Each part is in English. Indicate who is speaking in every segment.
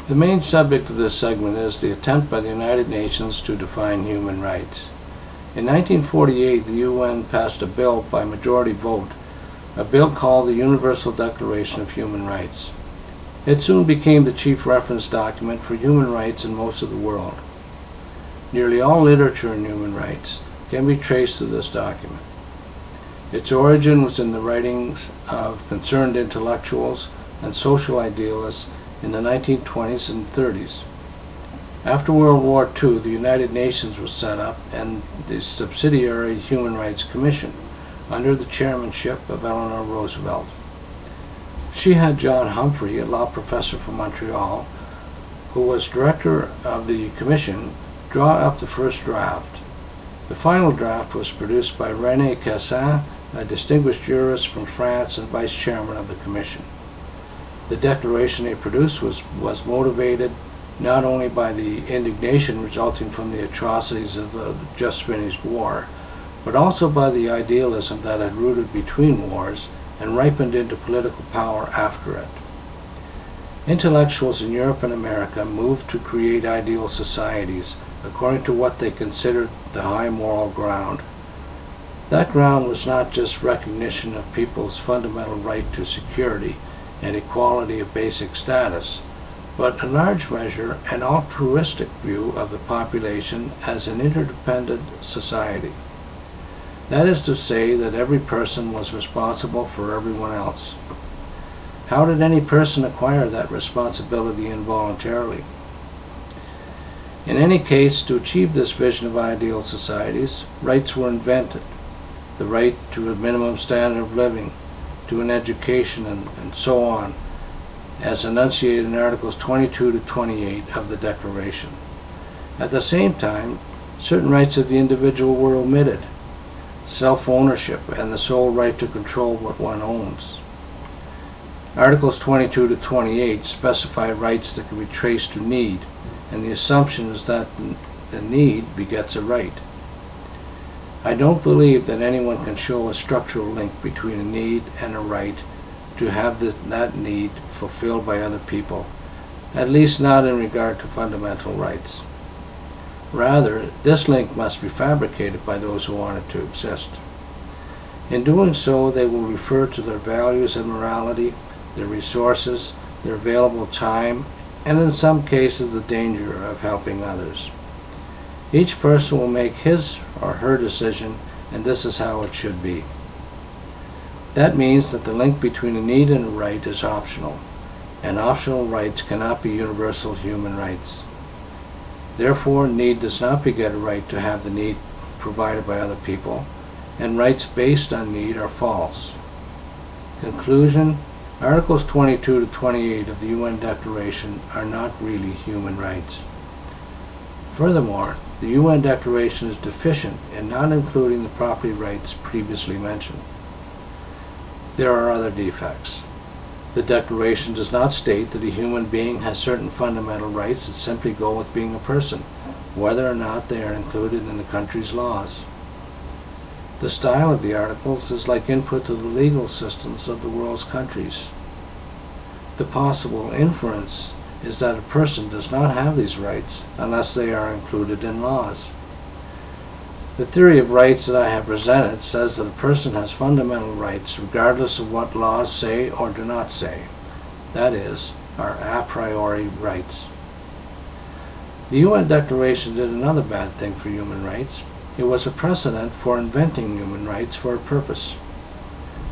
Speaker 1: The main subject of this segment is the attempt by the United Nations to define human rights. In 1948, the UN passed a bill by majority vote, a bill called the Universal Declaration of Human Rights. It soon became the chief reference document for human rights in most of the world. Nearly all literature on human rights can be traced to this document. Its origin was in the writings of concerned intellectuals and social idealists in the 1920s and 30s. After World War II, the United Nations was set up and the subsidiary Human Rights Commission under the chairmanship of Eleanor Roosevelt. She had John Humphrey, a law professor from Montreal, who was director of the commission, draw up the first draft. The final draft was produced by René Cassin, a distinguished jurist from France and vice chairman of the commission. The declaration they produced was motivated not only by the indignation resulting from the atrocities of the just finished war, but also by the idealism that had rooted between wars and ripened into political power after it. Intellectuals in Europe and America moved to create ideal societies according to what they considered the high moral ground. That ground was not just recognition of people's fundamental right to security and equality of basic status, but in large measure an altruistic view of the population as an interdependent society. That is to say that every person was responsible for everyone else. How did any person acquire that responsibility involuntarily? In any case, to achieve this vision of ideal societies, rights were invented. The right to a minimum standard of living, to an education, and so on, as enunciated in Articles 22 to 28 of the Declaration. At the same time, certain rights of the individual were omitted: self-ownership and the sole right to control what one owns. Articles 22 to 28 specify rights that can be traced to need, and the assumption is that the need begets a right. I don't believe that anyone can show a structural link between a need and a right to have that need fulfilled by other people, at least not in regard to fundamental rights. Rather, this link must be fabricated by those who want it to exist. In doing so, they will refer to their values and morality, their resources, their available time, and in some cases the danger of helping others. Each person will make his or her decision, and this is how it should be. That means that the link between a need and a right is optional, and optional rights cannot be universal human rights. Therefore, need does not beget a right to have the need provided by other people, and rights based on need are false. Conclusion: Articles 22 to 28 of the UN Declaration are not really human rights. Furthermore, the UN Declaration is deficient in not including the property rights previously mentioned. There are other defects. The Declaration does not state that a human being has certain fundamental rights that simply go with being a person, whether or not they are included in the country's laws. The style of the articles is like input to the legal systems of the world's countries. The possible inference is that a person does not have these rights unless they are included in laws. The theory of rights that I have presented says that a person has fundamental rights regardless of what laws say or do not say. That is, are a priori rights. The UN Declaration did another bad thing for human rights. It was a precedent for inventing human rights for a purpose.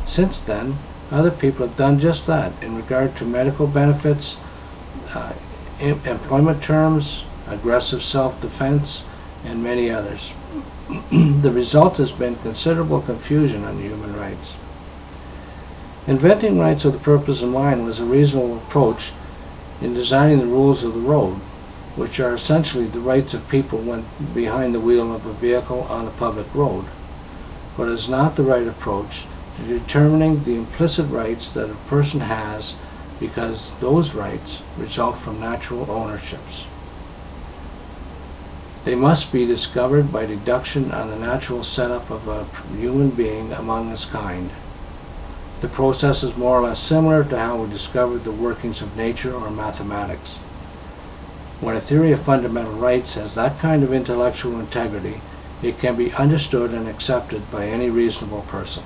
Speaker 1: Since then, other people have done just that in regard to medical benefits, employment terms, aggressive self-defense, and many others. The result has been considerable confusion on human rights. Inventing rights with a purpose in mind was a reasonable approach in designing the rules of the road, which are essentially the rights of people when behind the wheel of a vehicle on a public road, but is not the right approach to determining the implicit rights that a person has, because those rights result from natural ownerships. They must be discovered by deduction on the natural setup of a human being among his kind. The process is more or less similar to how we discovered the workings of nature or mathematics. When a theory of fundamental rights has that kind of intellectual integrity, it can be understood and accepted by any reasonable person.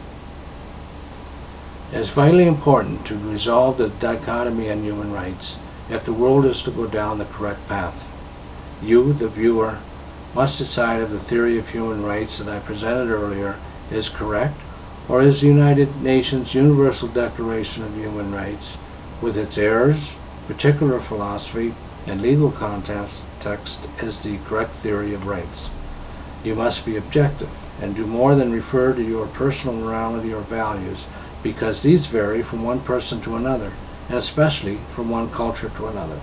Speaker 1: It is vitally important to resolve the dichotomy on human rights if the world is to go down the correct path. You, the viewer, must decide if the theory of human rights that I presented earlier is correct, or is the United Nations Universal Declaration of Human Rights, with its errors, particular philosophy, and legal context, is the correct theory of rights. You must be objective and do more than refer to your personal morality or values, because these vary from one person to another, and especially from one culture to another.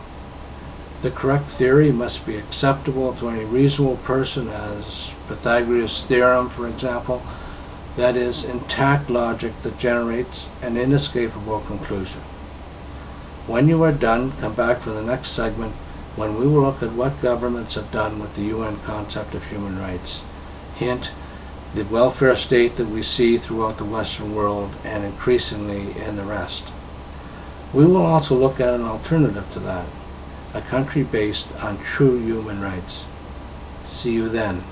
Speaker 1: The correct theory must be acceptable to any reasonable person, as Pythagoras' theorem, for example, that is, intact logic that generates an inescapable conclusion. When you are done, come back for the next segment, when we will look at what governments have done with the UN concept of human rights. Hint, the welfare state that we see throughout the Western world and increasingly in the rest. We will also look at an alternative to that, a country based on true human rights. See you then.